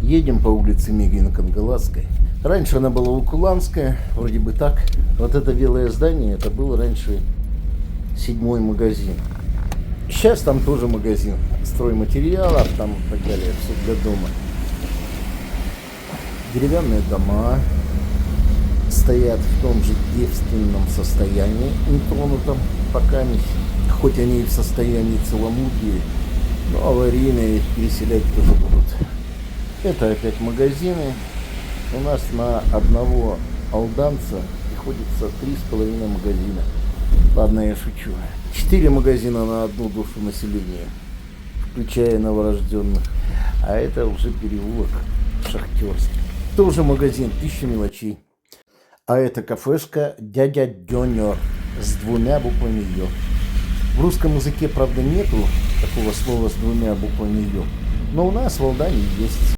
Едем по улице Мегино-Кангаласской. Раньше она была Укуланская, вроде бы так. Вот это белое здание, это был раньше 7-й магазин. Сейчас там тоже магазин стройматериалов, там и так далее, все для дома. Деревянные дома стоят в том же девственном состоянии, нетронутом пока, хоть они и в состоянии целомудрия, но аварийные их переселять тоже будут. Это опять магазины. У нас на одного алданца приходится 3,5 магазина. Ладно, я шучу. 4 магазина на одну душу населения, включая новорожденных. А это уже переулок Шахтерский. Тоже магазин, 1000 мелочей. А это кафешка «Дядя Дёнер» с 2 буквами «ё». В русском языке, правда, нету такого слова с 2 буквами «ё», но у нас в Алдане есть.